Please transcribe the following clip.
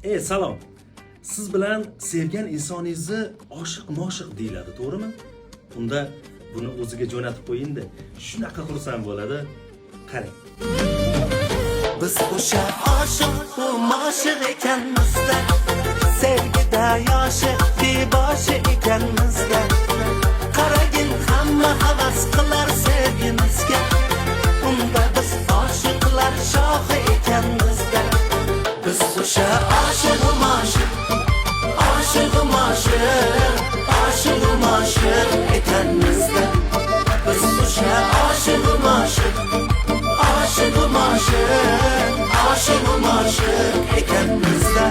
Salom. Siz bilan sevgan insoningizni oshiq-moshiq deyiladi, to'g'rimi? Unda buni o'ziga jo'natib qo'ying-da. Shunaqa xursand bo'ladi. Qarang. Biz o'sha oshiq-moshiq ekanmiz-da, sevgida yoshi beboshi ekanmiz-da. Qaragin, hamma havas qilar sevgimizga. Unda biz oshiqlar shohi ekanmiz-da. Biz o'sha oshiq-moshiq ekanmiz-da. Biz o'sha oshiq-moshiq ekanmiz-da.